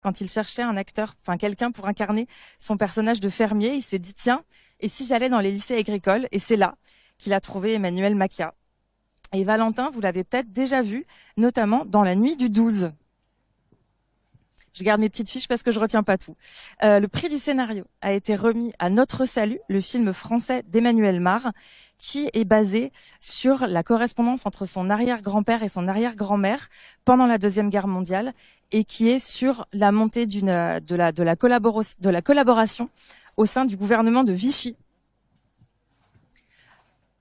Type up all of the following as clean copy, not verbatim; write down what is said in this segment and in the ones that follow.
quand il cherchait un acteur, enfin quelqu'un pour incarner son personnage de fermier. Il s'est dit tiens, et si j'allais dans les lycées agricoles? Et c'est là qu'il a trouvé Emmanuel Macia. Et Valentin, vous l'avez peut-être déjà vu, notamment dans La Nuit du 12. Je garde mes petites fiches parce que je retiens pas tout. Le prix du scénario a été remis à Notre Salut, le film français d'Emmanuel Mar, qui est basé sur la correspondance entre son arrière-grand-père et son arrière-grand-mère pendant la Deuxième Guerre mondiale, et qui est sur la montée de la collaboration au sein du gouvernement de Vichy.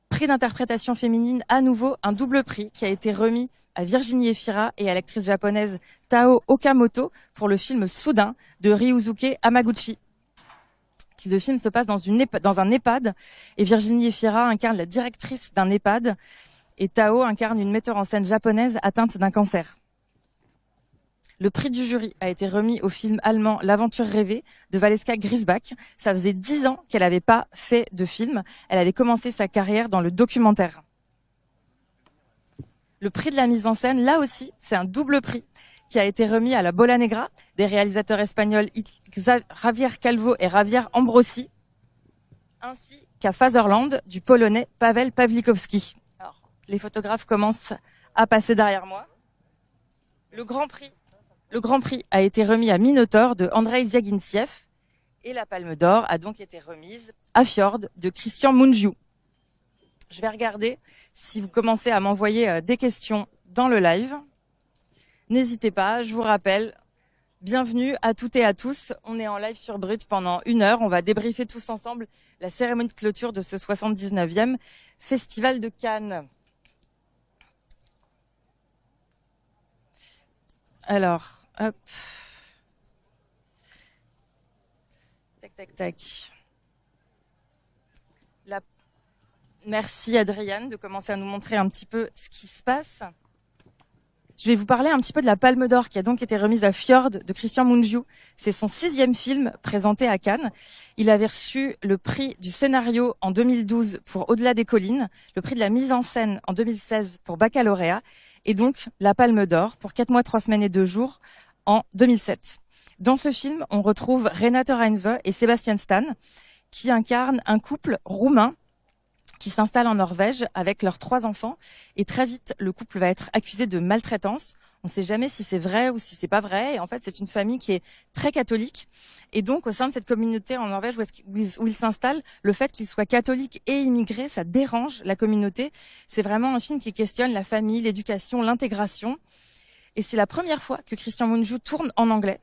Prix d'interprétation féminine, à nouveau un double prix qui a été remis à Virginie Efira et à l'actrice japonaise Tao Okamoto pour le film Soudain de Ryusuke Hamaguchi. Le film se passe dans un EHPAD et Virginie Efira incarne la directrice d'un EHPAD et Tao incarne une metteur en scène japonaise atteinte d'un cancer. Le prix du jury a été remis au film allemand L'aventure rêvée de Valeska Griesbach. Ça faisait 10 ans qu'elle n'avait pas fait de film. Elle avait commencé sa carrière dans le documentaire. Le prix de la mise en scène, là aussi, c'est un double prix qui a été remis à La Bola Negra des réalisateurs espagnols Javier Calvo et Javier Ambrosi, ainsi qu'à Fatherland du polonais Paweł Pawlikowski. Alors, les photographes commencent à passer derrière moi. Le Grand Prix a été remis à Minotaur de Andrei Zviagintsev et la Palme d'Or a donc été remise à Fjord de Christian Mungiu. Je vais regarder si vous commencez à m'envoyer des questions dans le live. N'hésitez pas, je vous rappelle, bienvenue à toutes et à tous. On est en live sur Brut pendant 1 heure. On va débriefer tous ensemble la cérémonie de clôture de ce 79e Festival de Cannes. Alors, hop. Tac. Merci Adriane de commencer à nous montrer un petit peu ce qui se passe. Je vais vous parler un petit peu de la Palme d'Or qui a donc été remise à Fjord de Christian Mungiu. C'est son 6e film présenté à Cannes. Il avait reçu le prix du scénario en 2012 pour Au-delà des collines, le prix de la mise en scène en 2016 pour Baccalauréat et donc la Palme d'Or pour 4 mois, 3 semaines et 2 jours en 2007. Dans ce film, on retrouve Renate Reinsve et Sebastian Stan qui incarnent un couple roumain qui s'installe en Norvège avec leurs 3 enfants. Et très vite, le couple va être accusé de maltraitance. On ne sait jamais si c'est vrai ou si c'est pas vrai. Et en fait, c'est une famille qui est très catholique. Et donc, au sein de cette communauté en Norvège où ils s'installent, le fait qu'ils soient catholiques et immigrés, ça dérange la communauté. C'est vraiment un film qui questionne la famille, l'éducation, l'intégration. Et c'est la première fois que Christian Mungiu tourne en anglais.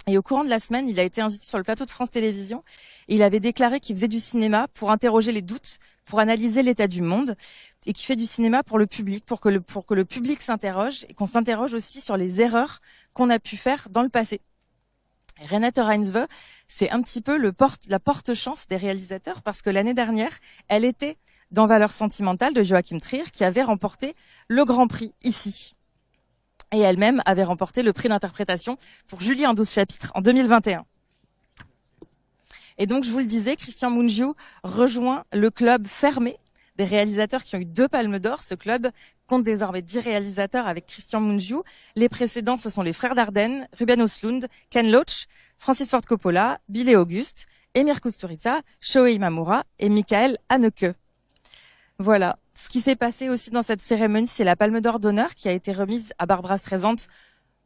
Et au courant de la semaine, il a été invité sur le plateau de France Télévisions et il avait déclaré qu'il faisait du cinéma pour interroger les doutes, pour analyser l'état du monde et qu'il fait du cinéma pour le public, pour que le public s'interroge et qu'on s'interroge aussi sur les erreurs qu'on a pu faire dans le passé. Et Renate Reinsve, c'est un petit peu la porte-chance des réalisateurs parce que l'année dernière, elle était dans Valeurs sentimentales de Joachim Trier qui avait remporté le Grand Prix ici. Et elle-même avait remporté le prix d'interprétation pour Julie en 12 chapitres en 2021. Et donc, je vous le disais, Christian Mungiu rejoint le club fermé des réalisateurs qui ont eu 2 palmes d'or. Ce club compte désormais 10 réalisateurs avec Christian Mungiu. Les précédents, ce sont les frères Dardenne, Ruben Östlund, Ken Loach, Francis Ford Coppola, Billy Auguste, Emir Kusturica, Shohei Imamura et Michael Haneke. Voilà. Ce qui s'est passé aussi dans cette cérémonie, c'est la Palme d'Or d'honneur qui a été remise à Barbara Streisand,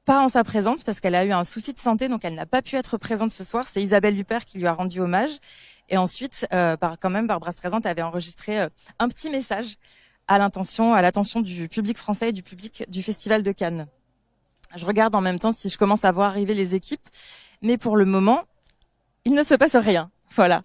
pas en sa présence parce qu'elle a eu un souci de santé, donc elle n'a pas pu être présente ce soir. C'est Isabelle Huppert qui lui a rendu hommage. Et ensuite, quand même, Barbara Streisand avait enregistré un petit message à l'attention du public français et du public du Festival de Cannes. Je regarde en même temps si je commence à voir arriver les équipes, mais pour le moment, il ne se passe rien. Voilà.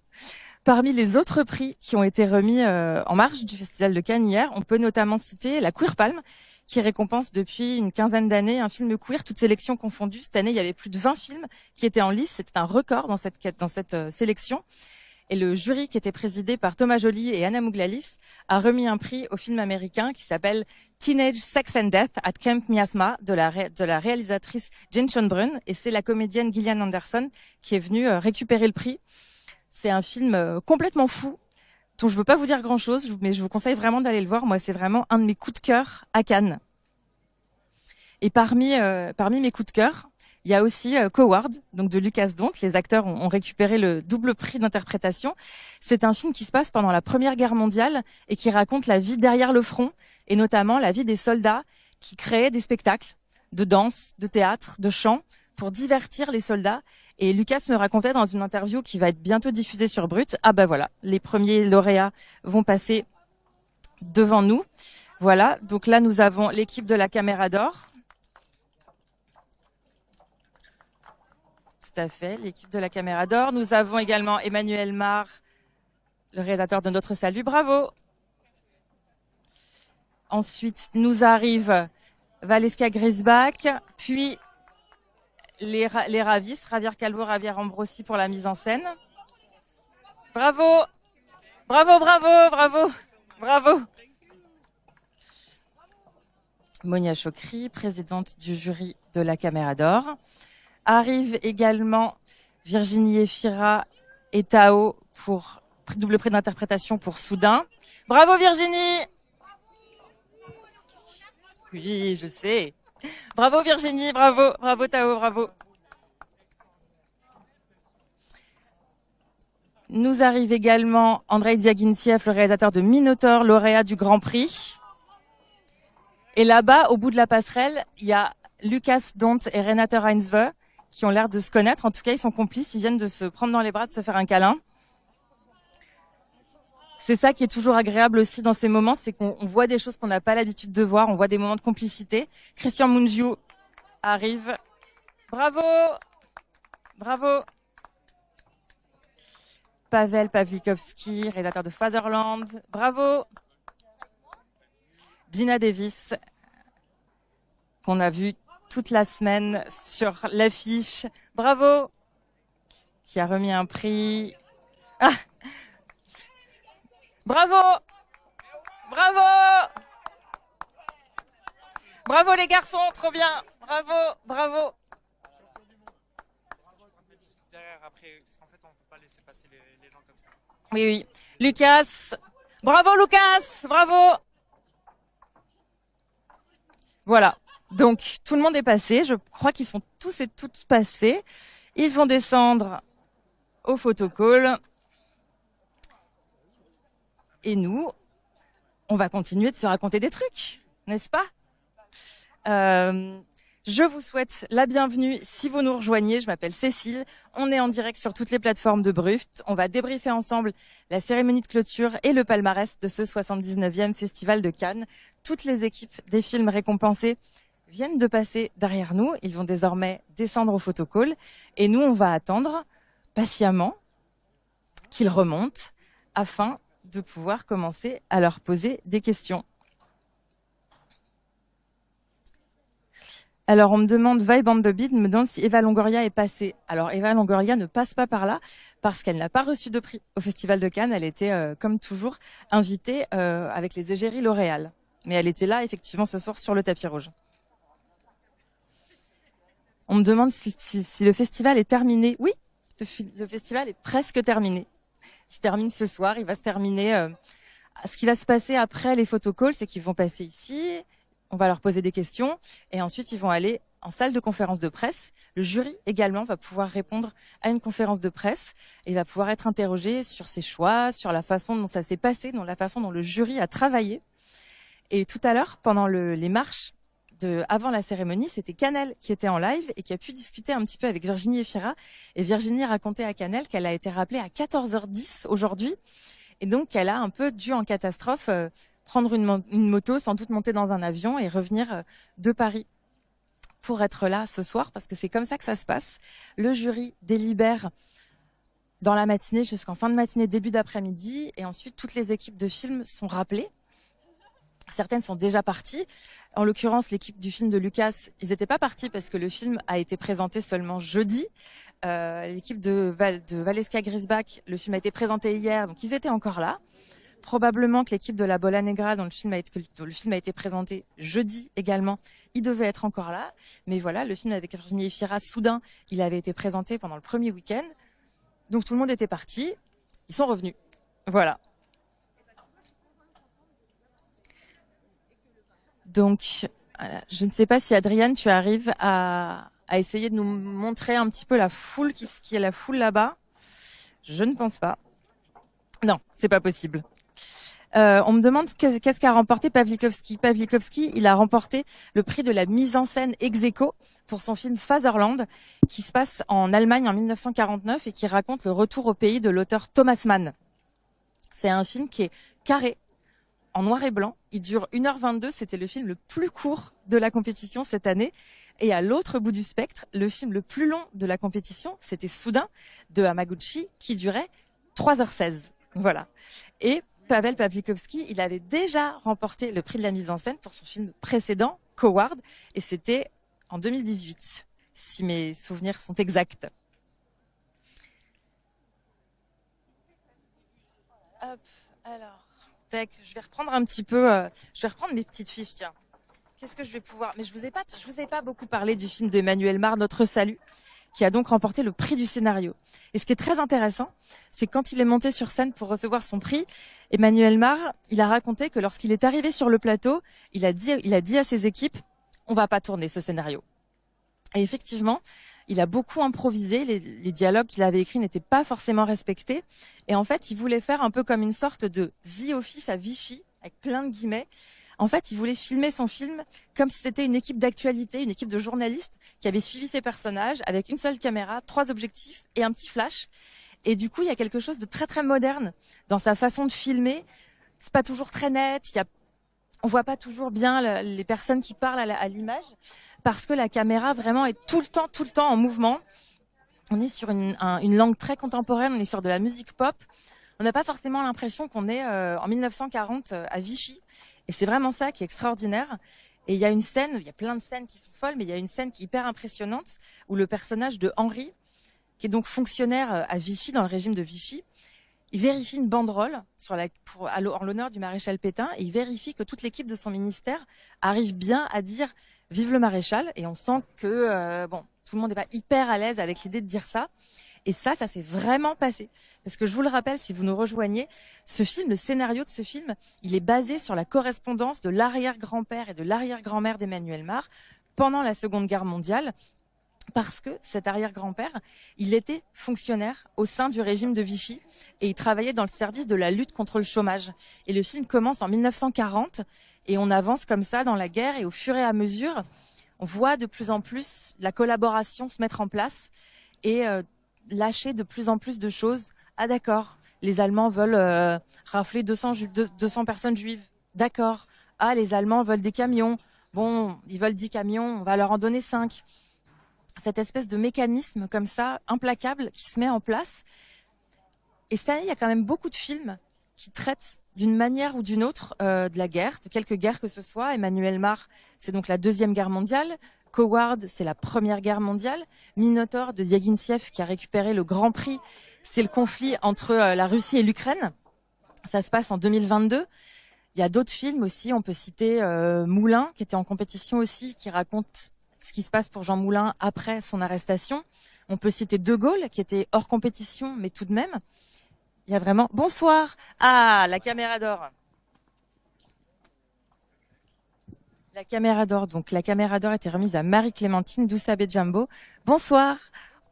Parmi les autres prix qui ont été remis en marge du Festival de Cannes hier, on peut notamment citer la Queer Palm, qui récompense depuis une quinzaine d'années un film queer, toutes sélections confondues. Cette année, il y avait plus de 20 films qui étaient en lice. C'était un record dans cette sélection. Et le jury, qui était présidé par Thomas Joly et Anna Mouglalis, a remis un prix au film américain qui s'appelle Teenage Sex and Death at Camp Miasma de la réalisatrice Jane Schönbrunn. Et c'est la comédienne Gillian Anderson qui est venue récupérer le prix. C'est un film complètement fou, dont je veux pas vous dire grand-chose, mais je vous conseille vraiment d'aller le voir. Moi, c'est vraiment un de mes coups de cœur à Cannes. Et parmi mes coups de cœur, Il y a aussi Coward, donc de Lucas Dont. Les acteurs ont récupéré le double prix d'interprétation. C'est un film qui se passe pendant la Première Guerre mondiale et qui raconte la vie derrière le front, et notamment la vie des soldats qui créaient des spectacles de danse, de théâtre, de chant, pour divertir les soldats. Et Lucas me racontait dans une interview qui va être bientôt diffusée sur Brut, ah bah voilà, les premiers lauréats vont passer devant nous. Voilà, donc là nous avons l'équipe de la Caméra d'Or. Tout à fait, l'équipe de la Caméra d'Or. Nous avons également Emmanuel Mar, le réalisateur de Notre Salut, bravo. Ensuite, nous arrive Valeska Grisbach, puis les Ravis, Javier Calvo, Javier Ambrosi pour la mise en scène. Bravo, bravo, bravo, bravo, bravo. Monia Chokri, présidente du jury de la Caméra d'Or. Arrive également Virginie Efira et Tao pour double prix d'interprétation pour Soudain. Bravo Virginie! Oui, je sais. Bravo Virginie, bravo, bravo Tao, bravo. Nous arrive également Andrei Diaghilev, le réalisateur de Minotaur, lauréat du Grand Prix. Et là-bas, au bout de la passerelle, il y a Lucas Dont et Renate Reinsve qui ont l'air de se connaître. En tout cas, ils sont complices, ils viennent de se prendre dans les bras, de se faire un câlin. C'est ça qui est toujours agréable aussi dans ces moments, c'est qu'on voit des choses qu'on n'a pas l'habitude de voir, on voit des moments de complicité. Christian Mungiu arrive. Bravo! Bravo! Pavel Pawlikowski, réalisateur de Fatherland. Bravo! Gina Davis, qu'on a vu toute la semaine sur l'affiche. Bravo! Qui a remis un prix. Ah! Bravo! Bravo! Bravo les garçons, trop bien! Bravo, bravo! Derrière, après, parce qu'en fait, on peut pas laisser passer les gens comme ça. Oui, oui. Lucas! Bravo Lucas! Bravo! Voilà. Donc, tout le monde est passé. Je crois qu'ils sont tous et toutes passés. Ils vont descendre au photocall. Et nous, on va continuer de se raconter des trucs, n'est-ce pas? Je vous souhaite la bienvenue si vous nous rejoignez. Je m'appelle Cécile. On est en direct sur toutes les plateformes de Brut. On va débriefer ensemble la cérémonie de clôture et le palmarès de ce 79e Festival de Cannes. Toutes les équipes des films récompensés viennent de passer derrière nous. Ils vont désormais descendre au photocall. Et nous, on va attendre patiemment qu'ils remontent afin de pouvoir commencer à leur poser des questions. Alors, on me demande, Vibe on the Beat me demande si Eva Longoria est passée. Alors, Eva Longoria ne passe pas par là parce qu'elle n'a pas reçu de prix au Festival de Cannes. Elle était, comme toujours, invitée avec les égéries L'Oréal. Mais elle était là, effectivement, ce soir sur le tapis rouge. On me demande si le festival est terminé. Oui, le festival est presque terminé. Il se termine ce soir, il va se terminer. Ce qui va se passer après les photocalls, c'est qu'ils vont passer ici, on va leur poser des questions, et ensuite ils vont aller en salle de conférence de presse. Le jury également va pouvoir répondre à une conférence de presse et va pouvoir être interrogé sur ses choix, sur la façon dont ça s'est passé, la façon dont le jury a travaillé. Et tout à l'heure, pendant les marches avant la cérémonie, c'était Canel qui était en live et qui a pu discuter un petit peu avec Virginie Efira. Et Virginie racontait à Canel qu'elle a été rappelée à 14h10 aujourd'hui. Et donc, elle a un peu dû en catastrophe prendre une moto, sans doute monter dans un avion et revenir de Paris pour être là ce soir, parce que c'est comme ça que ça se passe. Le jury délibère dans la matinée jusqu'en fin de matinée, début d'après-midi. Et ensuite, toutes les équipes de films sont rappelées. Certaines sont déjà parties. En l'occurrence, l'équipe du film de Lucas, ils n'étaient pas partis parce que le film a été présenté seulement jeudi. L'équipe de Valeska Grisbach, le film a été présenté hier, donc ils étaient encore là. Probablement que l'équipe de la Bola Negra, dont le film a été présenté jeudi également, ils devaient être encore là. Mais voilà, le film avec Virginie Efira, Soudain, il avait été présenté pendant le premier week-end. Donc tout le monde était parti. Ils sont revenus. Voilà. Donc, je ne sais pas si Adriane, tu arrives à à essayer de nous montrer un petit peu la foule qui est la foule là-bas. Je ne pense pas. Non, c'est pas possible. On me demande qu'est-ce qu'a remporté Pawlikowski. Pawlikowski, il a remporté le prix de la mise en scène ex aequo pour son film Fatherland, qui se passe en Allemagne en 1949 et qui raconte le retour au pays de l'auteur Thomas Mann. C'est un film qui est carré, en noir et blanc. Il dure 1h22. C'était le film le plus court de la compétition cette année. Et à l'autre bout du spectre, le film le plus long de la compétition, c'était Soudain de Hamaguchi, qui durait 3h16. Voilà. Et Paweł Pawlikowski, il avait déjà remporté le prix de la mise en scène pour son film précédent, Coward, et c'était en 2018, si mes souvenirs sont exacts. Hop, alors, tac, je vais reprendre un petit peu, je vais reprendre mes petites fiches, tiens. Qu'est-ce que je vais pouvoir... Mais je vous ai pas beaucoup parlé du film d'Emmanuel Mar, Notre Salut, qui a donc remporté le prix du scénario. Et ce qui est très intéressant, c'est quand il est monté sur scène pour recevoir son prix, Emmanuel Mar, il a raconté que lorsqu'il est arrivé sur le plateau, il a dit à ses équipes, on va pas tourner ce scénario. Et effectivement, il a beaucoup improvisé, les dialogues qu'il avait écrits n'étaient pas forcément respectés. Et en fait, il voulait faire un peu comme une sorte de The Office à Vichy, avec plein de guillemets. En fait, il voulait filmer son film comme si c'était une équipe d'actualité, une équipe de journalistes qui avait suivi ses personnages avec une seule caméra, 3 objectifs et un petit flash. Et du coup, il y a quelque chose de très très moderne dans sa façon de filmer. C'est pas toujours très net. On voit pas toujours bien les personnes qui parlent à l'image parce que la caméra vraiment est tout le temps en mouvement. On est sur une langue très contemporaine. On est sur de la musique pop. On n'a pas forcément l'impression qu'on est en 1940 à Vichy. Et c'est vraiment ça qui est extraordinaire. Et il y a une scène, il y a plein de scènes qui sont folles, mais il y a une scène qui est hyper impressionnante où le personnage de Henri, qui est donc fonctionnaire à Vichy, dans le régime de Vichy, il vérifie une banderole en l'honneur du maréchal Pétain et il vérifie que toute l'équipe de son ministère arrive bien à dire « Vive le maréchal ». Et on sent que tout le monde n'est pas hyper à l'aise avec l'idée de dire ça. Et ça s'est vraiment passé. Parce que je vous le rappelle, si vous nous rejoignez, ce film, le scénario de ce film, il est basé sur la correspondance de l'arrière-grand-père et de l'arrière-grand-mère d'Emmanuel Mar pendant la Seconde Guerre mondiale. Parce que cet arrière-grand-père, il était fonctionnaire au sein du régime de Vichy et il travaillait dans le service de la lutte contre le chômage. Et le film commence en 1940 et on avance comme ça dans la guerre et au fur et à mesure, on voit de plus en plus la collaboration se mettre en place et lâcher de plus en plus de choses. Ah d'accord, les Allemands veulent rafler 200 personnes juives. D'accord. Ah, les Allemands veulent des camions. Bon, ils veulent 10 camions, on va leur en donner 5. Cette espèce de mécanisme comme ça, implacable, qui se met en place. Et cette année, il y a quand même beaucoup de films qui traitent d'une manière ou d'une autre de la guerre, de quelque guerre que ce soit. Emmanuel Mar, c'est donc la Deuxième Guerre mondiale. Coward, c'est la Première Guerre mondiale. Minotaur de Diaghilev, qui a récupéré le Grand Prix, c'est le conflit entre la Russie et l'Ukraine. Ça se passe en 2022. Il y a d'autres films aussi. On peut citer Moulin, qui était en compétition aussi, qui raconte ce qui se passe pour Jean Moulin après son arrestation. On peut citer De Gaulle, qui était hors compétition, mais tout de même, il y a vraiment... Bonsoir. Ah, la caméra d'or. La caméra d'or. Donc, la caméra d'or était remise à Marie-Clémentine Doussabé-Jumbo. Bonsoir.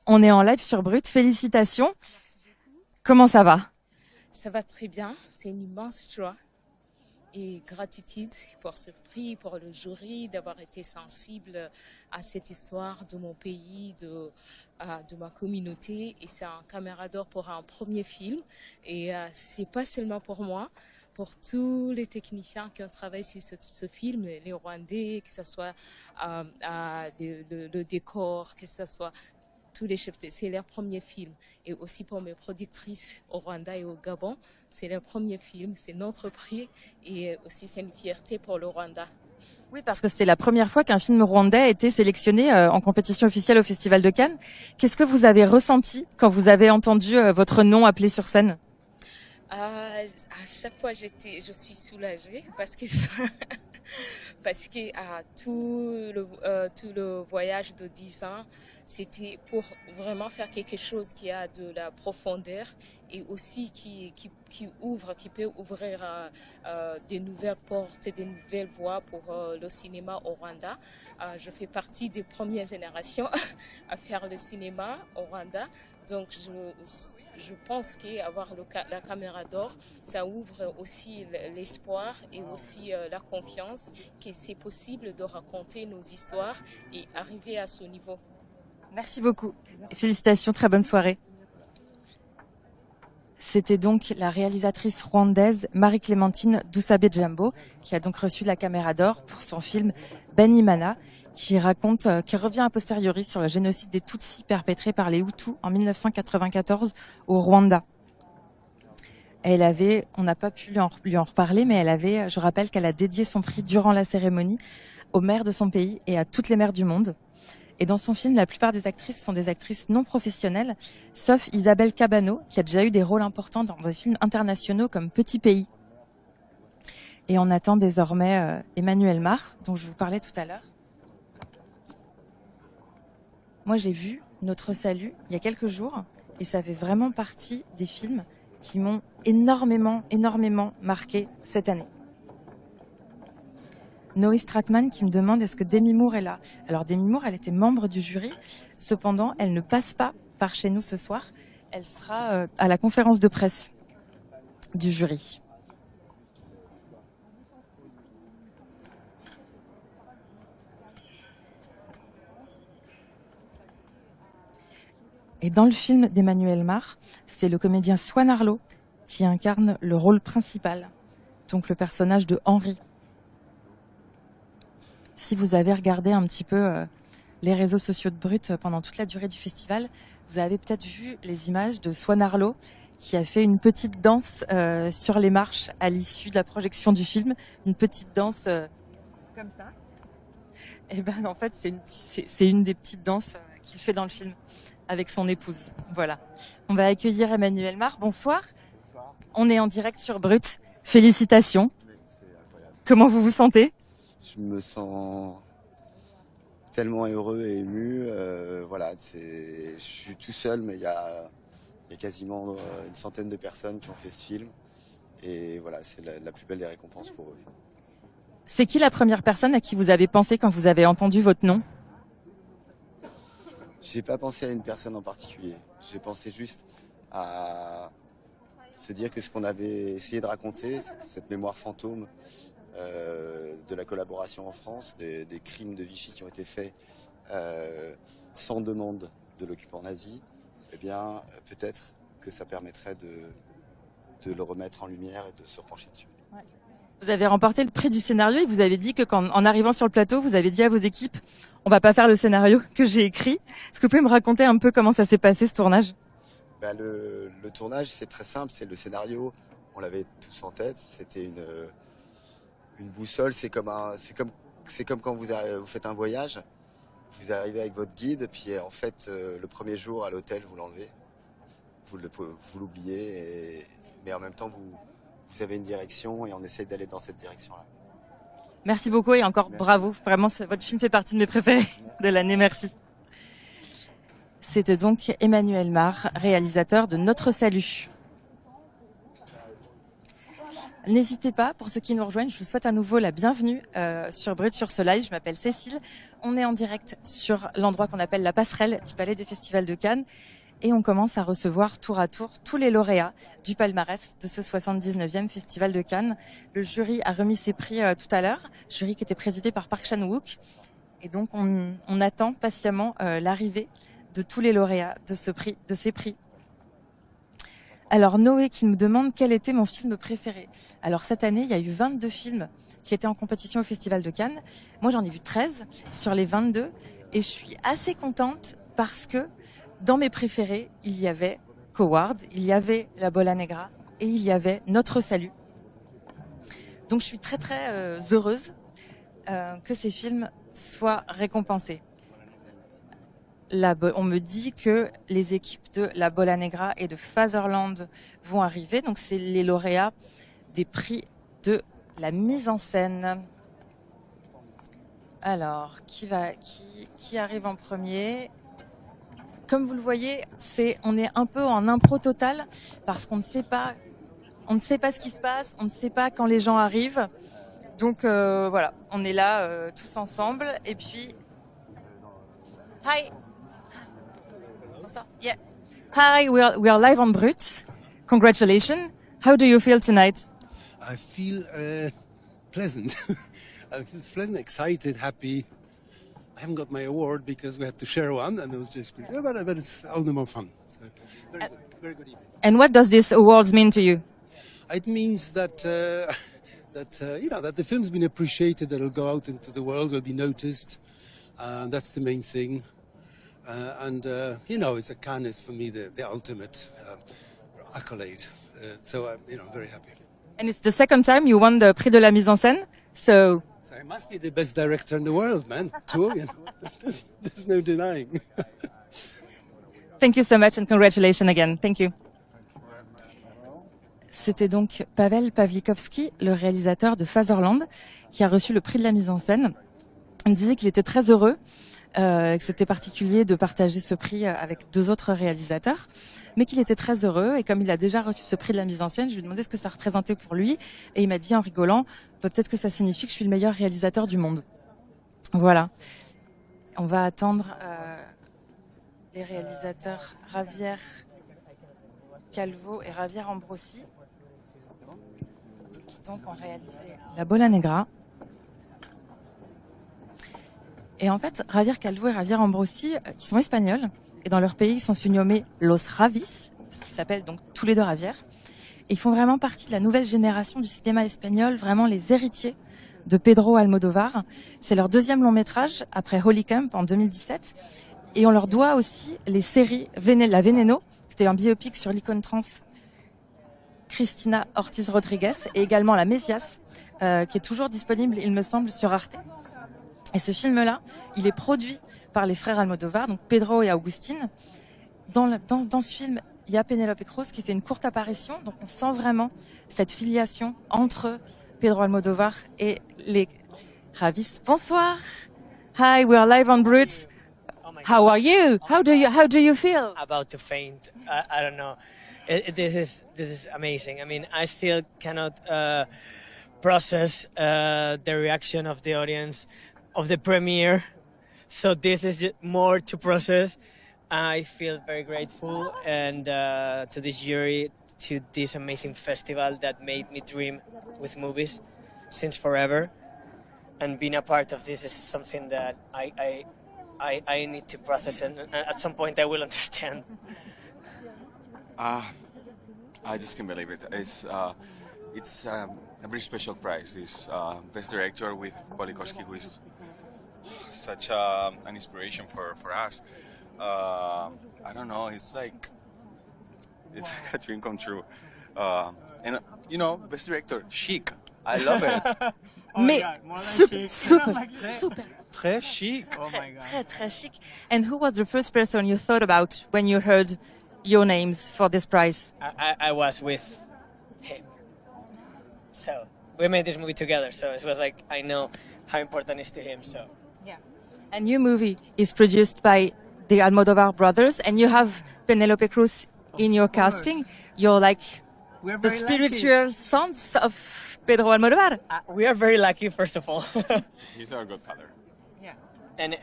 On est en live sur Brut. Félicitations. Comment ça va? Ça va très bien. C'est une immense joie et gratitude pour ce prix, pour le jury, d'avoir été sensible à cette histoire de mon pays, de ma communauté. Et c'est un caméra d'or pour un premier film. Et c'est pas seulement pour moi, pour tous les techniciens qui ont travaillé sur ce film, les Rwandais, que ce soit le décor, que ce soit tous les chefs, c'est leur premier film. Et aussi pour mes productrices au Rwanda et au Gabon, c'est leur premier film, c'est notre prix et aussi c'est une fierté pour le Rwanda. Oui, parce que c'était la première fois qu'un film rwandais a été sélectionné en compétition officielle au Festival de Cannes. Qu'est-ce que vous avez ressenti quand vous avez entendu votre nom appelé sur scène? chaque fois, je suis soulagée parce que parce que tout le voyage de 10 ans, c'était pour vraiment faire quelque chose qui a de la profondeur et aussi qui peut ouvrir des nouvelles portes et des nouvelles voies pour le cinéma au Rwanda. Je fais partie des premières générations à faire le cinéma au Rwanda. Donc, je pense qu'avoir la caméra d'or, ça ouvre aussi l'espoir et aussi la confiance que c'est possible de raconter nos histoires et arriver à ce niveau. Merci beaucoup. Félicitations, très bonne soirée. C'était donc la réalisatrice rwandaise Marie-Clémentine Dusabe-Jambo qui a donc reçu la caméra d'or pour son film Benimana, qui revient a posteriori sur le génocide des Tutsis perpétré par les Hutus en 1994 au Rwanda. On n'a pas pu lui en reparler, mais je rappelle qu'elle a dédié son prix durant la cérémonie aux maires de son pays et à toutes les maires du monde. Et dans son film, la plupart des actrices sont des actrices non professionnelles, sauf Isabelle Cabano, qui a déjà eu des rôles importants dans des films internationaux comme Petit Pays. Et on attend désormais Emmanuelle Mar, dont je vous parlais tout à l'heure. Moi, j'ai vu Notre Salut il y a quelques jours, et ça fait vraiment partie des films qui m'ont énormément marqué cette année. Noé Stratman qui me demande est-ce que Demi Moore est là. Alors Demi Moore, elle était membre du jury, cependant elle ne passe pas par chez nous ce soir. Elle sera à la conférence de presse du jury. Et dans le film d'Emmanuelle Mar, c'est le comédien Swan Arlo qui incarne le rôle principal, donc le personnage de Henri. Si vous avez regardé un petit peu les réseaux sociaux de Brut pendant toute la durée du festival, vous avez peut-être vu les images de Swan Arlo qui a fait une petite danse sur les marches à l'issue de la projection du film. Une petite danse comme ça. Et ben en fait, c'est une des petites danses qu'il fait dans le film avec son épouse. Voilà. On va accueillir Emmanuelle Mar. Bonsoir. Bonsoir. On est en direct sur Brut. Félicitations. C'est incroyable. Comment vous vous sentez ? Je me sens tellement heureux et ému. Voilà, je suis tout seul, mais il y a quasiment une centaine de personnes qui ont fait ce film. Et voilà, c'est la plus belle des récompenses pour eux. C'est qui la première personne à qui vous avez pensé quand vous avez entendu votre nom ? J'ai pas pensé à une personne en particulier. J'ai pensé juste à se dire que ce qu'on avait essayé de raconter, cette mémoire fantôme de la collaboration en France, des crimes de Vichy qui ont été faits sans demande de l'occupant nazi, eh bien peut-être que ça permettrait de le remettre en lumière et de se repencher dessus. Ouais. Vous avez remporté le prix du scénario et vous avez dit que en arrivant sur le plateau, vous avez dit à vos équipes on va pas faire le scénario que j'ai écrit. Est-ce que vous pouvez me raconter un peu comment ça s'est passé ce tournage ? Le tournage, c'est très simple, c'est le scénario, on l'avait tous en tête, c'était une boussole, c'est comme quand vous faites un voyage, vous arrivez avec votre guide, puis en fait le premier jour à l'hôtel vous l'enlevez, vous l'oubliez, mais en même temps vous avez une direction et on essaye d'aller dans cette direction-là. Merci beaucoup et encore bravo. Vraiment, votre film fait partie de mes préférés de l'année. Merci. C'était donc Emmanuelle Mar, réalisateur de Notre Salut. N'hésitez pas, pour ceux qui nous rejoignent, je vous souhaite à nouveau la bienvenue sur Brut sur ce live. Je m'appelle Cécile. On est en direct sur l'endroit qu'on appelle la passerelle du Palais des Festivals de Cannes. Et on commence à recevoir tour à tour tous les lauréats du palmarès de ce 79e Festival de Cannes. Le jury a remis ses prix tout à l'heure, jury qui était présidé par Park Chan-wook. Et donc on attend patiemment l'arrivée de tous les lauréats de ces prix. Alors Noé qui me demande quel était mon film préféré. Alors cette année, il y a eu 22 films qui étaient en compétition au Festival de Cannes. Moi j'en ai vu 13 sur les 22 et je suis assez contente parce que dans mes préférés, il y avait Coward, il y avait La Bola Negra et il y avait Notre Salut. Donc je suis très heureuse que ces films soient récompensés. On me dit que les équipes de La Bola Negra et de Fatherland vont arriver. Donc c'est les lauréats des prix de la mise en scène. Alors, qui arrive en premier? Comme vous le voyez, on est un peu en impro total parce qu'on ne sait pas ce qui se passe, on ne sait pas quand les gens arrivent. Donc voilà, on est là tous ensemble. Et puis, hi, bonsoir. Yeah. Hi, we are live on Brut. Congratulations. How do you feel tonight? I feel pleasant. I feel pleasant, excited, happy. I haven't got my award because we had to share one, and it was just pretty. But it's all the more fun. So, very good evening. And what does this awards mean to you? It means that that the film's been appreciated, that it'll go out into the world, will be noticed. That's the main thing. It's a Cannes is for me the ultimate accolade. So I'm very happy. And it's the second time you won the Prix de la mise en scène. So I must be the best director in the world, man. Too, there's no denying. thank you so much and congratulations again. Thank you. C'était donc Pavel Pawlikowski, le réalisateur de Fatherland, qui a reçu le prix de la mise en scène. Il me disait qu'il était très heureux, que c'était particulier de partager ce prix avec 2 autres réalisateurs, mais qu'il était très heureux. Et comme il a déjà reçu ce prix de la mise en scène, je lui ai demandé ce que ça représentait pour lui. Et il m'a dit en rigolant, peut-être que ça signifie que je suis le meilleur réalisateur du monde. Voilà. On va attendre les réalisateurs Javier Calvo et Javier Ambrosi, qui donc ont réalisé La Bola Negra. Et en fait, Javier Calvo et Javier Ambrosi, ils sont espagnols. Et dans leur pays, ils sont surnommés Los Ravis, parce qu'ils s'appellent donc tous les 2 Javier. Et ils font vraiment partie de la nouvelle génération du cinéma espagnol, vraiment les héritiers de Pedro Almodóvar. C'est leur 2e long métrage, après Holy Camp en 2017. Et on leur doit aussi les séries La Veneno, c'était un biopic sur l'icône trans Cristina Ortiz Rodriguez, et également La Messias, qui est toujours disponible, il me semble, sur Arte. Et ce film-là, il est produit par les frères Almodóvar, donc Pedro et Agustín. Dans ce film, il y a Penélope Cruz qui fait une courte apparition, donc on sent vraiment cette filiation entre Pedro Almodóvar et les Ravis. Bonsoir. Hi, we are live on Brut. Oh my How God. are you? How do you feel? About to faint. I don't know. This is amazing. I mean, I still cannot process the reaction of the audience of the premiere. So this is more to process. I feel very grateful and to this jury, to this amazing festival that made me dream with movies since forever. And being a part of this is something that I need to process, and at some point I will understand. I just can't believe it. It's a very special prize. This Best Director with Pawlikowski, who is such an inspiration for us. I don't know. It's like a dream come true. And Best Director, chic. I love it. Mais super. Très chic. Oh my God. Très chic. And who was the first person you thought about when you heard your names for this prize? I was with him. So we made this movie together. So it was like, I know how important it is to him. So A new movie is produced by the Almodóvar brothers, and you have Penélope Cruz in your casting. You're like We're the very spiritual sons of Pedro Almodóvar. we are very lucky, first of all. He's our godfather. Yeah. And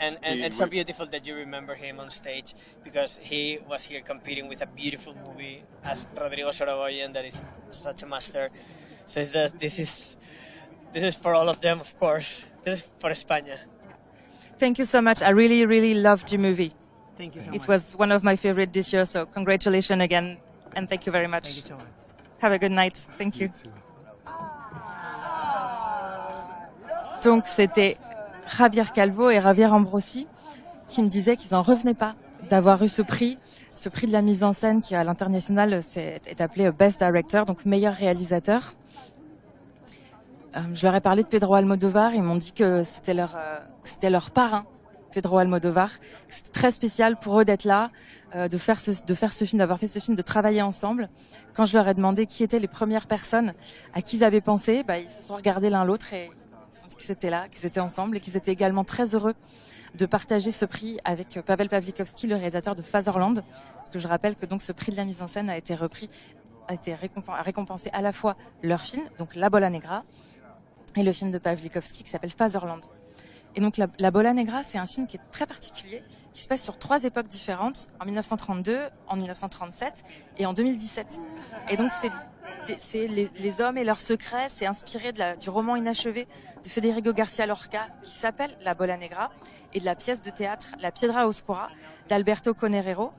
it's so beautiful that you remember him on stage, because he was here competing with a beautiful movie as Rodrigo Sorogoyen that is such a master. So this is for all of them, of course. This is for España. Thank you so much. I really, really loved your movie. Thank you so It much. was one of my favorite this year, so congratulations again, and thank you very much. Thank you so much. Have a good night. Thank you. Donc c'était Javier Calvo et Javier Ambrosi qui me disaient qu'ils en revenaient pas d'avoir eu ce prix de la mise en scène qui à l'international est appelé Best Director, donc meilleur réalisateur. Je leur ai parlé de Pedro Almodóvar, ils m'ont dit que c'était leur parrain Pedro Almodovar. C'était très spécial pour eux d'être là, de faire ce film, d'avoir fait ce film, de travailler ensemble. Quand je leur ai demandé qui étaient les premières personnes à qui ils avaient pensé, ils se sont regardés l'un l'autre et ils se sont dit qu'ils étaient là, qu'ils étaient ensemble et qu'ils étaient également très heureux de partager ce prix avec Paweł Pawlikowski, le réalisateur de Fatherland. Parce que je rappelle que donc ce prix de la mise en scène a été récompensé à la fois leur film, donc La Bola Negra, et le film de Pawlikowski qui s'appelle Fatherland. Et donc La Bola Negra, c'est un film qui est très particulier, qui se passe sur 3 époques différentes, en 1932, en 1937 et en 2017. Et donc c'est les hommes et leurs secrets, c'est inspiré du roman inachevé de Federico Garcia Lorca qui s'appelle La Bola Negra et de la pièce de théâtre La Piedra Oscura d'Alberto Conerero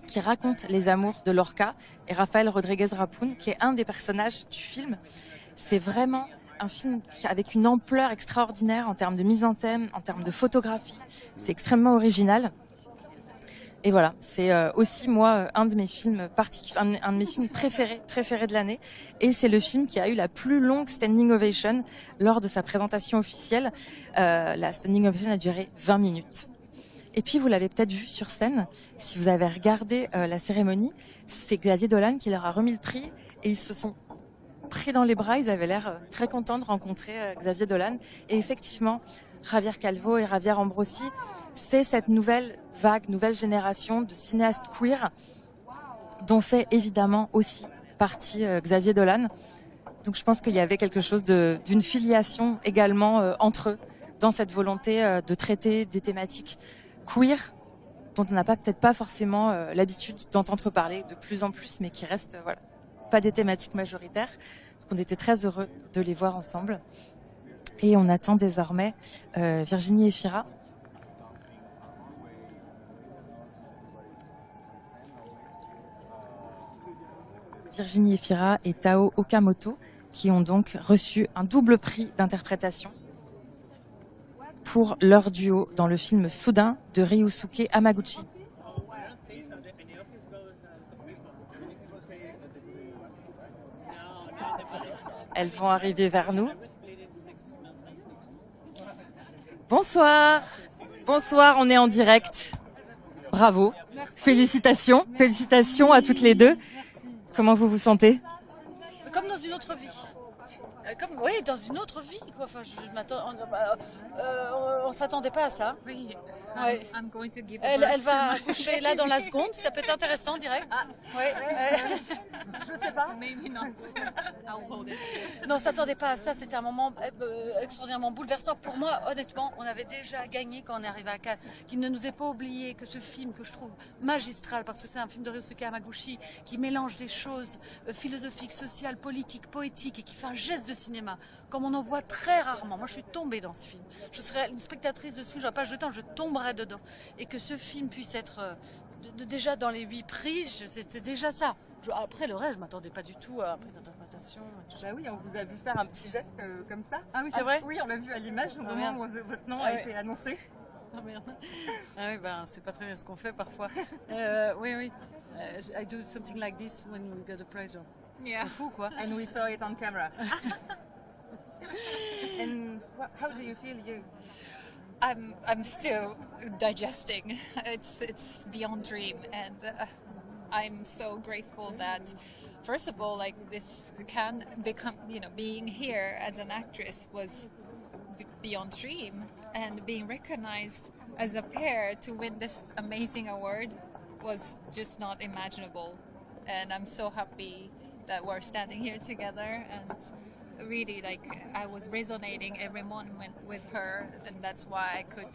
qui raconte les amours de Lorca et Rafael Rodriguez Rapun qui est un des personnages du film. C'est vraiment un film avec une ampleur extraordinaire en termes de mise en scène, en termes de photographie. C'est extrêmement original. Et voilà, c'est aussi moi un de mes films un de mes films préférés de l'année. Et c'est le film qui a eu la plus longue standing ovation lors de sa présentation officielle. La standing ovation a duré 20 minutes. Et puis vous l'avez peut-être vu sur scène, si vous avez regardé la cérémonie, c'est Xavier Dolan qui leur a remis le prix et ils se sont pris dans les bras, ils avaient l'air très contents de rencontrer Xavier Dolan. Et effectivement, Javier Calvo et Javier Ambrosi, c'est cette nouvelle vague, nouvelle génération de cinéastes queer dont fait évidemment aussi partie Xavier Dolan. Donc je pense qu'il y avait quelque chose d'une filiation également entre eux dans cette volonté de traiter des thématiques queer dont on n'a peut-être pas forcément l'habitude d'entendre parler de plus en plus, mais qui restent pas des thématiques majoritaires. Donc on était très heureux de les voir ensemble. Et on attend désormais Virginie Efira. Virginie Efira et Tao Okamoto qui ont donc reçu un double prix d'interprétation pour leur duo dans le film Soudain de Ryusuke Hamaguchi. Elles vont arriver vers nous. Bonsoir. Bonsoir, on est en direct. Bravo. Félicitations. Félicitations à toutes les deux. Comment vous vous sentez? Comme dans une autre vie. Oui, dans une autre vie, quoi. Enfin, on s'attendait pas à ça. Oui. Ouais. I'm going to give Elle va accoucher là dans la seconde. Ça peut être intéressant, direct. Ouais. Je sais pas. Maybe not. I'll hold it. Non, on s'attendait pas à ça. C'était un moment extraordinairement bouleversant. Pour moi, honnêtement, on avait déjà gagné quand on est arrivé à Cannes. Qu'il ne nous ait pas oublié que ce film, que je trouve magistral, parce que c'est un film de Ryusuke Hamaguchi qui mélange des choses philosophiques, sociales, politiques, poétiques et qui fait un geste de cinéma, comme on en voit très rarement. Moi, je suis tombée dans ce film. Je serais une spectatrice de ce film, je n'aurais pas jeté, je tomberais dedans. Et que ce film puisse être déjà dans les 8 prix, c'était déjà ça. Après, le reste, je ne m'attendais pas du tout à un prix d'interprétation. Bah oui, on vous a vu faire un petit geste comme ça. Ah oui, c'est vrai. Oui, on l'a vu à l'image au moment où votre nom a été annoncé. Ah merde. Ah oui, c'est pas très bien ce qu'on fait parfois. Oui. I do something like this when we get a prize. Yeah. C'est fou, quoi. And we saw it on camera. And how do you feel? I'm still digesting. It's beyond dream, and I'm so grateful that, first of all, like this can become, being here as an actress was beyond dream, and being recognized as a pair to win this amazing award was just not imaginable. And I'm so happy that we're standing here together, and really, I was resonating every moment with her, and that's why I could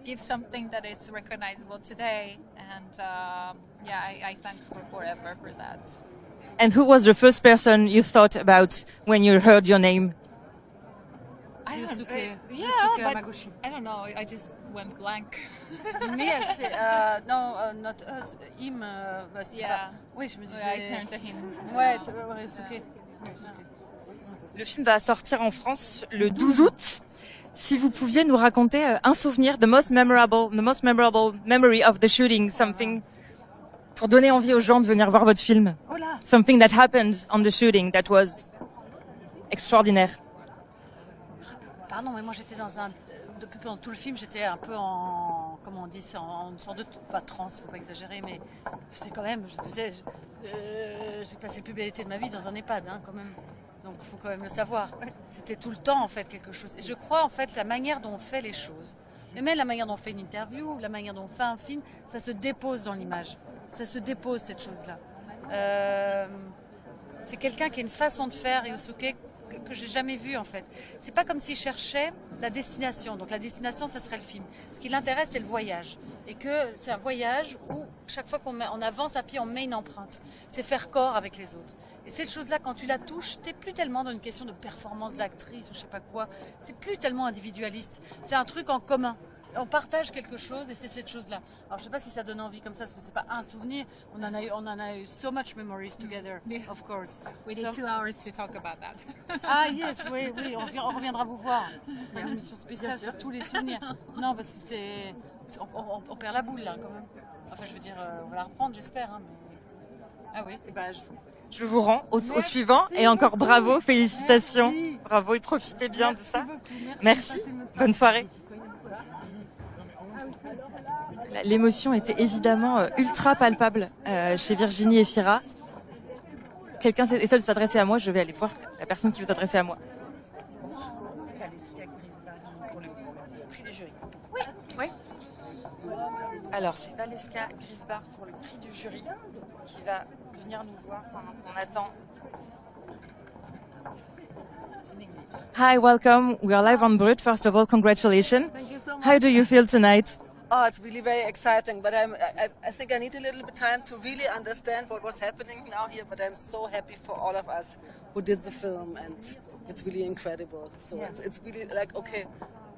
give something that is recognizable today. And I thank her forever for that. And who was the first person you thought about when you heard your name? Ryusuke Hamaguchi. I don't know. I just went blank. Not us, him. Oui, je me disais. I turned to him. Ouais, Ryusuke. Le film va sortir en France le 12 août. Si vous pouviez nous raconter un souvenir, the most memorable memory of the shooting, something pour donner envie aux gens de venir voir votre film. Something that happened on the shooting that was extraordinaire. Pardon, mais moi j'étais pendant tout le film, j'étais un peu en, comment on dit ça, en sorte de, pas transe, faut pas exagérer, mais c'était quand même, je disais, j'ai passé le plus bel été de ma vie dans un EHPAD, hein, quand même. Donc il faut quand même le savoir. C'était tout le temps en fait quelque chose. Et je crois en fait la manière dont on fait les choses, et même la manière dont on fait une interview, la manière dont on fait un film, ça se dépose dans l'image. Ça se dépose cette chose-là. C'est quelqu'un qui a une façon de faire, Yosuke, que j'ai jamais vu en fait. C'est pas comme s'il cherchait la destination. Donc la destination, ça serait le film. Ce qui l'intéresse, c'est le voyage. Et que c'est un voyage où chaque fois qu'on avance à pied, on met une empreinte. C'est faire corps avec les autres. Et cette chose-là, quand tu la touches, t'es plus tellement dans une question de performance d'actrice ou je sais pas quoi. C'est plus tellement individualiste. C'est un truc en commun. On partage quelque chose et c'est cette chose-là. Alors je sais pas si ça donne envie comme ça, parce que c'est pas un souvenir. On en a eu so much memories together, of course. We need 2 hours to talk about that. Ah yes, oui, on reviendra vous voir. Il y a une émission spéciale sur tous les souvenirs. Non, parce que c'est, on perd la boule là quand même. Enfin, je veux dire, on va la reprendre, j'espère. Hein, mais... Ah oui. Eh ben, je vous rends au suivant et encore bravo, félicitations. Merci. Bravo et profitez bien de ça. Merci. Bonne soirée. L'émotion était évidemment ultra palpable chez Virginie Efira. Quelqu'un essaie de s'adresser à moi, je vais aller voir la personne qui veut s'adresser à moi. Pour le prix du jury. Oui, oui. Alors c'est Valeska Grisbar pour le prix du jury qui va venir nous voir pendant qu'on attend. Hi, welcome. We are live on Brut. First of all, congratulations. Thank you so much. How do you feel tonight? Oh, it's really very exciting, but I think I need a little bit of time to really understand what was happening now here, but I'm so happy for all of us who did the film, and it's really incredible. So it's really like, okay,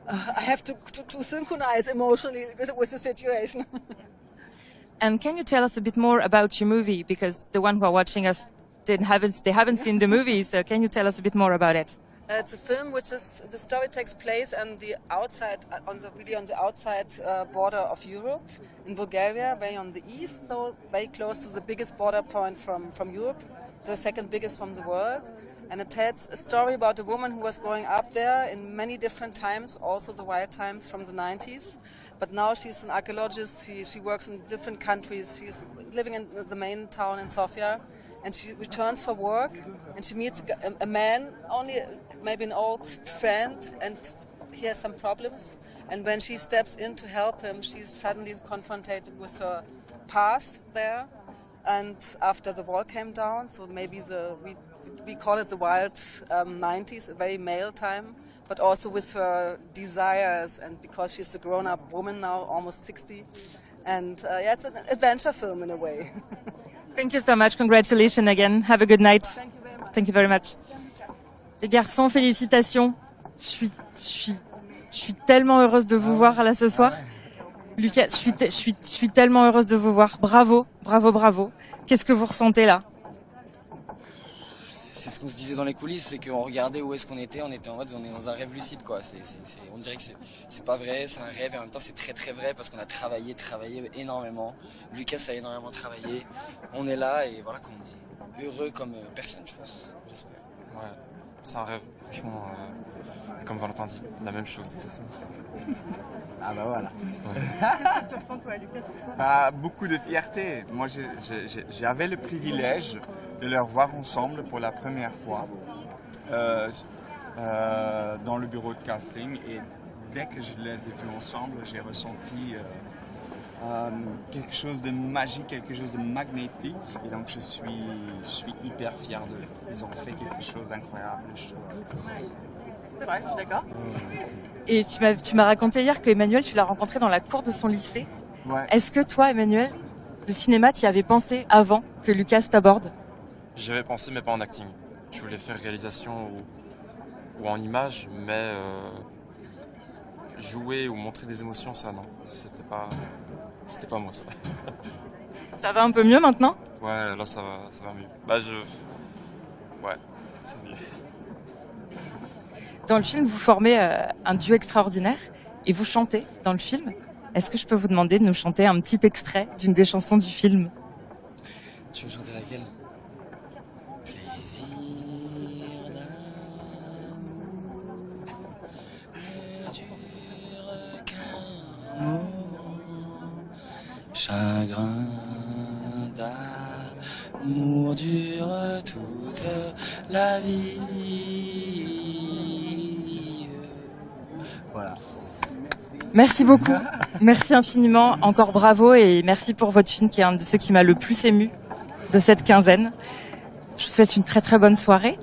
I have to synchronize emotionally with the situation. And can you tell us a bit more about your movie? Because the one who are watching us they haven't seen the movie, so can you tell us a bit more about it? It's a film which is, the story takes place on the outside, on the outside border of Europe, in Bulgaria, very on the east, so very close to the biggest border point from Europe, the second biggest from the world. And it tells a story about a woman who was growing up there in many different times, also the wild times from the 90s. But now she's an archaeologist, she works in different countries, she's living in the main town in Sofia. And she returns for work, and she meets a man, only maybe an old friend, and he has some problems. And when she steps in to help him, she's suddenly confronted with her past there. And after the wall came down, so maybe we call it the wild 90s, a very male time, but also with her desires, and because she's a grown-up woman now, almost 60. And it's an adventure film in a way. Thank you so much. Congratulations again. Have a good night. Thank you very much. Thank you very much. Les garçons, félicitations. Je suis tellement heureuse de vous voir là ce soir. Lucas, je suis tellement heureuse de vous voir. Bravo, bravo, bravo. Qu'est-ce que vous ressentez là? C'est ce qu'on se disait dans les coulisses, c'est qu'on regardait où est-ce qu'on était, on était en mode, on est dans un rêve lucide quoi. On dirait que c'est pas vrai, c'est un rêve et en même temps c'est très très vrai parce qu'on a travaillé énormément. Lucas a énormément travaillé. On est là et voilà qu'on est heureux comme personne, je pense. J'espère. Ouais, c'est un rêve, franchement. Comme Valentin dit, la même chose exactement. Ah bah voilà. Ouais. Tu ressens quoi, Lucas? Beaucoup de fierté. Moi, j'avais le privilège de les revoir ensemble pour la première fois dans le bureau de casting. Et dès que je les ai vus ensemble, j'ai ressenti quelque chose de magique, quelque chose de magnétique. Et donc, je suis hyper fier d'eux. Ils ont fait quelque chose d'incroyable, je trouve. C'est vrai, je suis d'accord. Et tu m'as raconté hier que Emmanuel, tu l'as rencontré dans la cour de son lycée. Ouais. Est-ce que toi, Emmanuel, le cinéma, tu y avais pensé avant que Lucas t'aborde? J'y avais pensé, mais pas en acting. Je voulais faire réalisation ou en image, mais jouer ou montrer des émotions, ça non. C'était pas moi ça. Ça va un peu mieux maintenant? Ouais, là ça va mieux. Ouais, c'est mieux. Dans le film, vous formez un duo extraordinaire et vous chantez dans le film. Est-ce que je peux vous demander de nous chanter un petit extrait d'une des chansons du film? Tu veux chanter laquelle? Plaisir d'amour ne dure chagrin d'amour dure toute la vie. Voilà. Merci beaucoup. Merci infiniment. Encore bravo et merci pour votre film qui est un de ceux qui m'a le plus ému de cette quinzaine. Je vous souhaite une très très bonne soirée.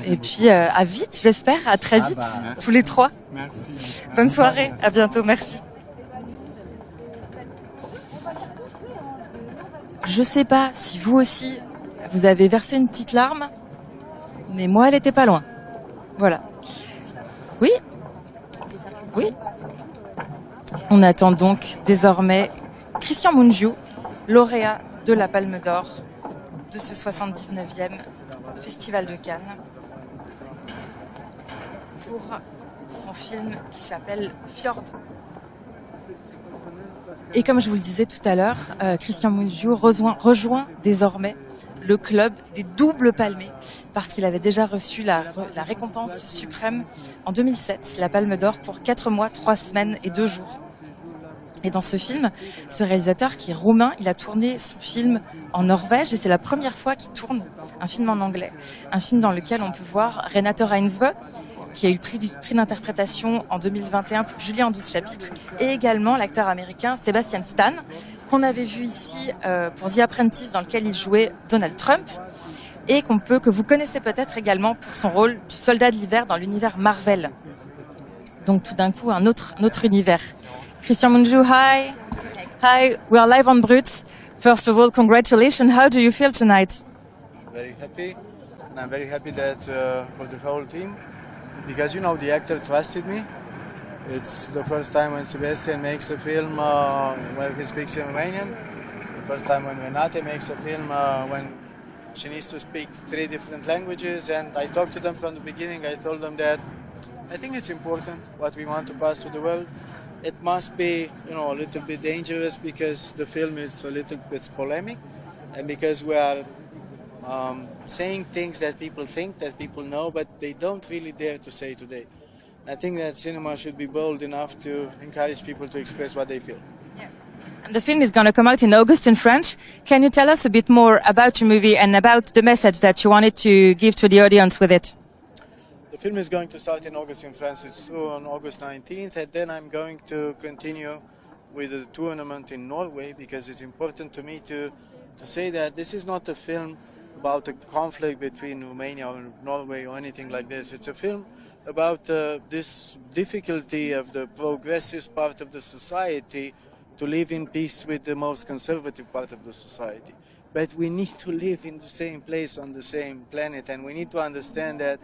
Et puis à vite, j'espère, à très vite, tous les trois. Merci. Bonne soirée, à bientôt, merci. Je sais pas si vous aussi, vous avez versé une petite larme, mais moi, elle était pas loin. Voilà. Oui. Oui. On attend donc désormais Christian Mungiu, lauréat de la Palme d'Or de ce 79e Festival de Cannes, pour son film qui s'appelle Fjord. Et comme je vous le disais tout à l'heure, Christian Mungiu rejoint désormais le club des doubles palmés, parce qu'il avait déjà reçu la récompense suprême en 2007, la Palme d'Or, pour 4 mois, 3 semaines et 2 jours. Et dans ce film, ce réalisateur qui est roumain, il a tourné son film en Norvège et c'est la première fois qu'il tourne un film en anglais. Un film dans lequel on peut voir Renate Reinsve, qui a eu le prix d'interprétation en 2021 pour Julie en 12 chapitres, et également l'acteur américain Sebastian Stan, qu'on avait vu ici pour The Apprentice, dans lequel il jouait Donald Trump, et que vous connaissez peut-être également pour son rôle du soldat de l'hiver dans l'univers Marvel. Donc tout d'un coup, un autre univers. Christian Mungiu, hi. Hi, we are live on Brut. First of all, congratulations. How do you feel tonight? Very happy, and I'm very happy that for the whole team, because the actor trusted me. It's the first time when Sebastian makes a film where he speaks in Romanian. The first time when Renate makes a film when she needs to speak 3 different languages. And I talked to them from the beginning. I told them that I think it's important what we want to pass to the world. It must be, a little bit dangerous because the film is a little bit polemic, and because we are saying things that people think, that people know, but they don't really dare to say today. I think that cinema should be bold enough to encourage people to express what they feel. And the film is going to come out in August in French. Can you tell us a bit more about your movie and about the message that you wanted to give to the audience with it? The film is going to start in August in France. It's through on August 19th, and then I'm going to continue with the tournament in Norway, because it's important to me to say that this is not a film about a conflict between Romania or Norway or anything like this. It's a film about this difficulty of the progressive part of the society to live in peace with the most conservative part of the society. But we need to live in the same place on the same planet, and we need to understand that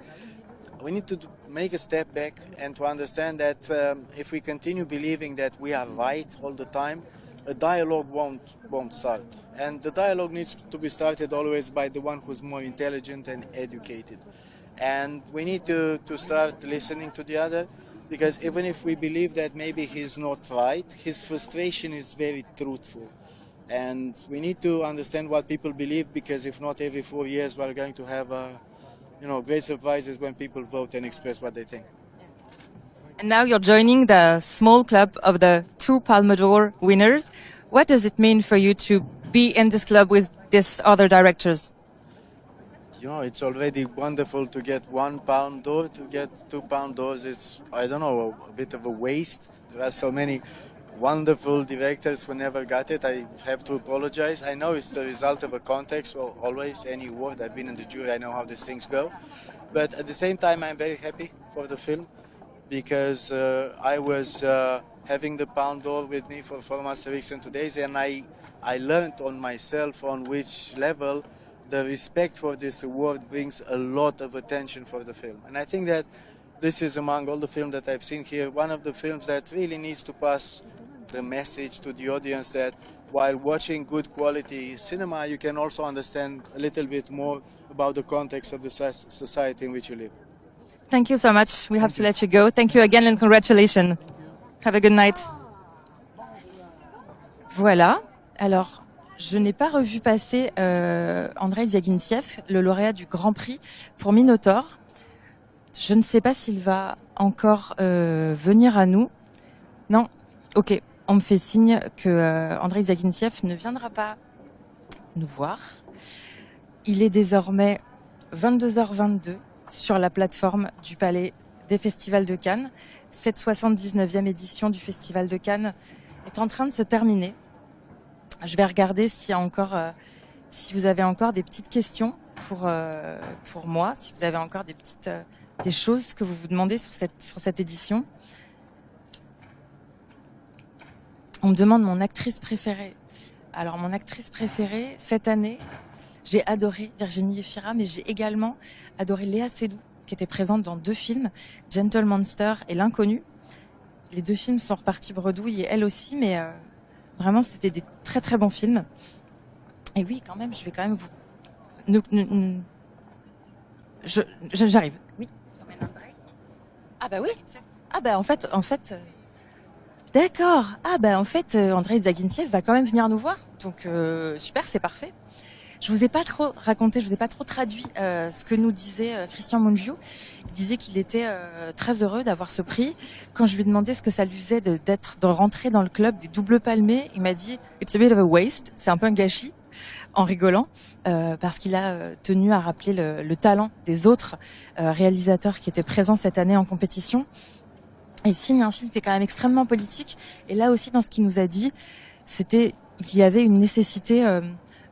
we need to make a step back and to understand that if we continue believing that we are right all the time, a dialogue won't start. And the dialogue needs to be started always by the one who's more intelligent and educated. And we need to start listening to the other, because even if we believe that maybe he's not right, his frustration is very truthful. And we need to understand what people believe, because if not, every 4 years we're going to have great surprises when people vote and express what they think. And now you're joining the small club of the 2 Palme d'Or winners. What does it mean for you to be in this club with these other directors? It's already wonderful to get 1 Palme d'Or. To get 2 Palme d'Ors, it's, I don't know, a bit of a waste. There are so many wonderful directors who never got it. I have to apologize. I know it's the result of a context, well, always, any award. I've been in the jury, I know how these things go. But at the same time, I'm very happy for the film, because I was having the Palme d'Or with me for almost 3 weeks and 2 days, and I learned on myself on which level the respect for this award brings a lot of attention for the film. And I think that this is, among all the films that I've seen here, one of the films that really needs to pass the message to the audience that while watching good quality cinema, you can also understand a little bit more about the context of the society in which you live. Thank you so much. We have to let you go. Thank you again and congratulations. Have a good night. Voilà. Alors, je n'ai pas revu passer Andrei Zviagintsev, le lauréat du Grand Prix pour Minotaur. Je ne sais pas s'il va encore venir à nous. Non. Ok. on me fait signe que Andrei Zagintsev ne viendra pas nous voir. Il est désormais 22h22 sur la plateforme du Palais des Festivals de Cannes. Cette 79e édition du Festival de Cannes est en train de se terminer. Je vais regarder s'il y a encore, si vous avez encore des petites questions pour moi, si vous avez encore des choses que vous vous demandez sur cette édition. On me demande mon actrice préférée. Alors, mon actrice préférée, cette année, j'ai adoré Virginie Efira, mais j'ai également adoré Léa Seydoux, qui était présente dans 2 films, Gentle Monster et L'Inconnu. Les 2 films sont repartis bredouille et elle aussi, mais vraiment, c'était des très très bons films. Et oui, quand même, je vais quand même vous... J'arrive. Oui. Ah bah oui. Ah bah en fait... D'accord. Ah bah en fait, Andrei Zagintsev va quand même venir nous voir. Donc super, c'est parfait. Je vous ai pas trop raconté, je vous ai pas trop traduit ce que nous disait Christian Mungiu. Il disait qu'il était très heureux d'avoir ce prix. Quand je lui ai demandé ce que ça lui faisait de rentrer dans le club des doubles palmés, il m'a dit "It's a bit of a waste", c'est un peu un gâchis, en rigolant, parce qu'il a tenu à rappeler le talent des autres réalisateurs qui étaient présents cette année en compétition. Et signe un film qui est quand même extrêmement politique. Et là aussi, dans ce qu'il nous a dit, c'était qu'il y avait une nécessité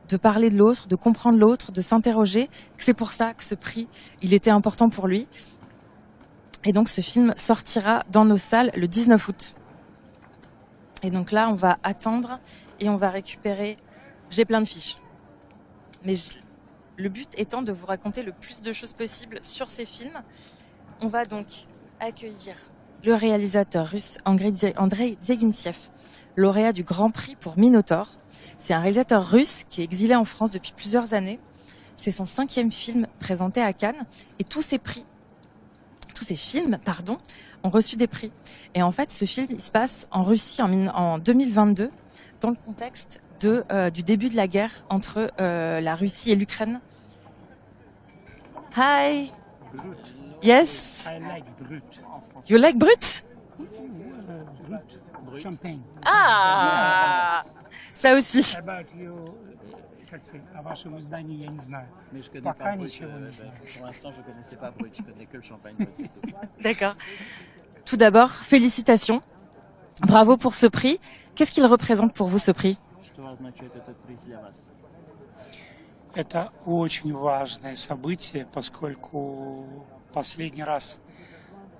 de parler de l'autre, de comprendre l'autre, de s'interroger. Que c'est pour ça que ce prix, il était important pour lui. Et donc, ce film sortira dans nos salles le 19 août. Et donc là, on va attendre et on va récupérer... J'ai plein de fiches. Mais le but étant de vous raconter le plus de choses possibles sur ces films. On va donc accueillir le réalisateur russe Andrei Zagintsev, lauréat du Grand Prix pour Minotaur. C'est un réalisateur russe qui est exilé en France depuis plusieurs années. C'est son 5e film présenté à Cannes et tous ces films, ont reçu des prix. Et en fait, ce film, il se passe en Russie en 2022, dans le contexte du début de la guerre entre la Russie et l'Ukraine. Hi. Yes. I like Brut. You like Brut? Brut. Champagne. Ah, ça aussi. About you, как сказать, о вашем издании я не знаю. Mais je connais Пока pas Brut. ничего не знаю. Pour l'instant, je connaissais pas Brut. Je connais que le champagne. D'accord. Tout d'abord, félicitations. Bravo pour ce prix. Qu'est-ce qu'il représente pour vous, ce prix? Что означает этот приз для вас? Это очень важное событие, поскольку последний раз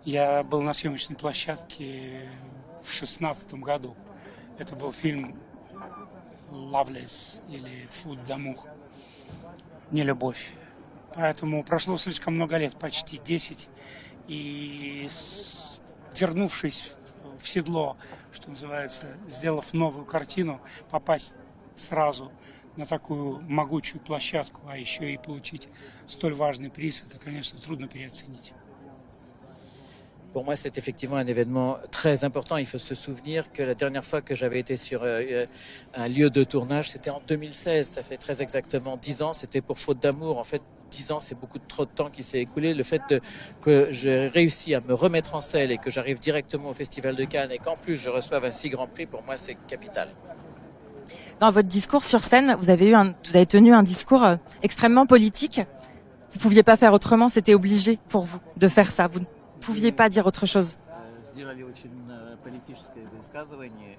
я был на съемочной площадке в 2016 году. Это был фильм «Loveless» или «Food d'amour», «Нелюбовь». Поэтому прошло слишком много лет, почти 10, и вернувшись в седло, что называется, сделав новую картину, попасть сразу на такую могучую площадку, а еще и получить столь важный приз, это, конечно, трудно переоценить. Pour moi, c'est effectivement un événement très important. Il faut se souvenir que la dernière fois que j'avais été sur un lieu de tournage, c'était en 2016. Ça fait très exactement 10 ans. C'était pour Faute d'amour. En fait, 10 ans, c'est beaucoup trop de temps qui s'est écoulé. Le fait que j'ai réussi à me remettre en selle et que j'arrive directement au Festival de Cannes et qu'en plus je reçoive un si grand prix, pour moi, c'est capital. Dans votre discours sur scène, vous avez tenu un discours extrêmement politique. Vous pouviez pas faire autrement. C'était obligé pour vous de faire ça. Vous ne pouviez pas dire autre chose. Сделали очень политическое высказывание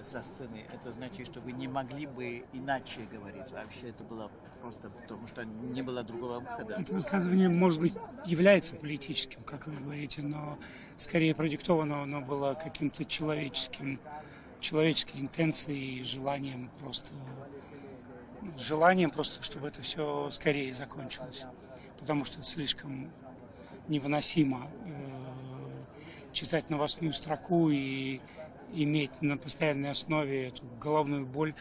со сцены. Это значит, что вы не могли бы иначе говорить. Вообще это было просто потому, что не было другого выхода. Это высказывание, может быть, является политическим, как вы говорите, но скорее продиктовано оно было каким-то человеческой интенцией и желанием просто, чтобы это все скорее закончилось. Потому что слишком невыносимо читать новостную строку и иметь на постоянной основе эту головную боль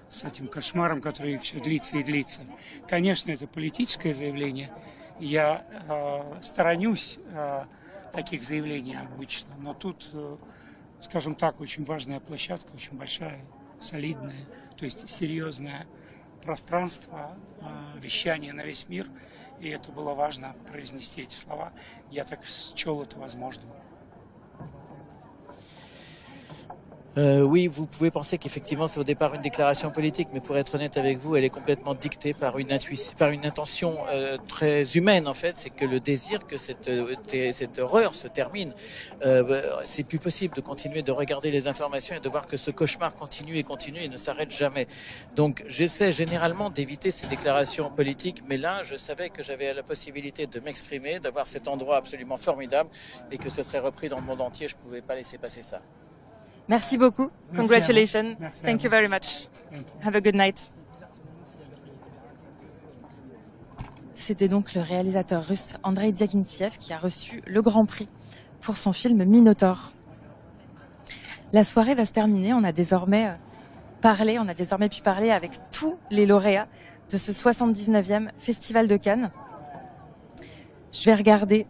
с этим кошмаром, который все длится и длится. Конечно, это политическое заявление. Я сторонюсь таких заявлений обычно, но тут, скажем так, очень важная площадка, очень большая, солидная, то есть серьезное пространство, вещание на весь мир. И это было важно произнести эти слова. Я так счел это возможным. Oui, vous pouvez penser qu'effectivement c'est au départ une déclaration politique, mais pour être honnête avec vous, elle est complètement dictée par une intuition, par une intention très humaine en fait. C'est que le désir que cette horreur se termine. C'est plus possible de continuer de regarder les informations et de voir que ce cauchemar continue et ne s'arrête jamais. Donc j'essaie généralement d'éviter ces déclarations politiques, mais là je savais que j'avais la possibilité de m'exprimer, d'avoir cet endroit absolument formidable et que ce serait repris dans le monde entier. Je ne pouvais pas laisser passer ça. Merci beaucoup. Congratulations. Merci Thank you very much. Have a good night. C'était donc le réalisateur russe Andrei Diaghilev qui a reçu le Grand Prix pour son film Minotaur. La soirée va se terminer. On a désormais pu parler avec tous les lauréats de ce 79e Festival de Cannes. Je vais regarder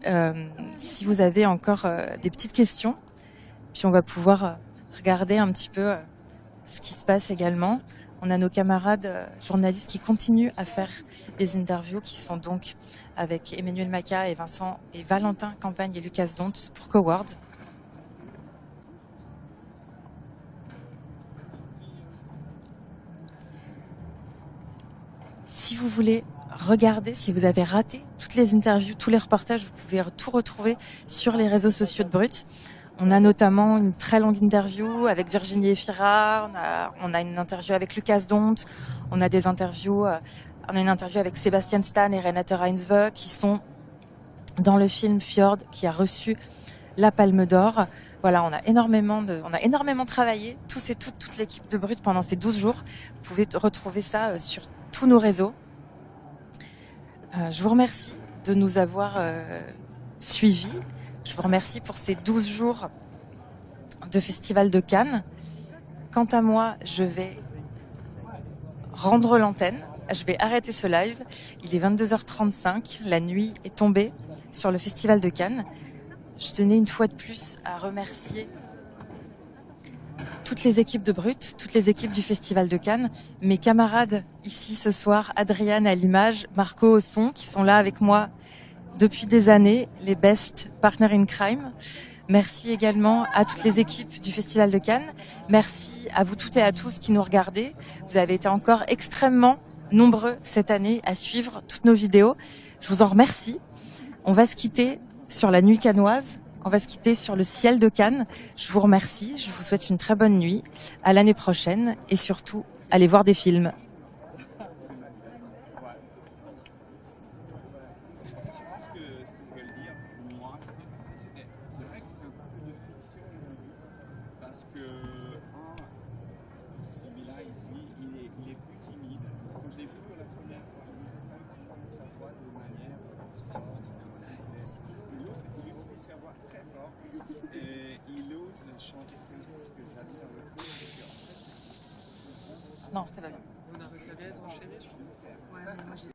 si vous avez encore des petites questions. Puis on va pouvoir regarder un petit peu ce qui se passe également. On a nos camarades journalistes qui continuent à faire des interviews qui sont donc avec Emmanuel Maca et Vincent et Valentin Campagne et Lucas Dont pour Coward. Si vous voulez regarder, si vous avez raté toutes les interviews, tous les reportages, vous pouvez tout retrouver sur les réseaux sociaux de Brut. On a notamment une très longue interview avec Virginie Efira, on a une interview avec Lucas Dont, on a une interview avec Sébastien Stan et Renate Reinsve qui sont dans le film Fjord qui a reçu la Palme d'Or. Voilà, on a énormément travaillé, tous et toute l'équipe de Brut pendant ces 12 jours. Vous pouvez retrouver ça sur tous nos réseaux. Je vous remercie de nous avoir suivis. Je vous remercie pour ces 12 jours de Festival de Cannes. Quant à moi, je vais rendre l'antenne. Je vais arrêter ce live. Il est 22h35. La nuit est tombée sur le Festival de Cannes. Je tenais une fois de plus à remercier toutes les équipes de Brut, toutes les équipes du Festival de Cannes, mes camarades ici ce soir, Adriane à l'image, Marco au son, qui sont là avec moi depuis des années, les best partners in crime. Merci également à toutes les équipes du Festival de Cannes. Merci à vous toutes et à tous qui nous regardez. Vous avez été encore extrêmement nombreux cette année à suivre toutes nos vidéos. Je vous en remercie. On va se quitter sur la nuit cannoise. On va se quitter sur le ciel de Cannes. Je vous remercie. Je vous souhaite une très bonne nuit. À l'année prochaine. Et surtout, allez voir des films. Non, c'est pas bien. On a réussi à bien être enchaîné. Ouais, mais moi j'ai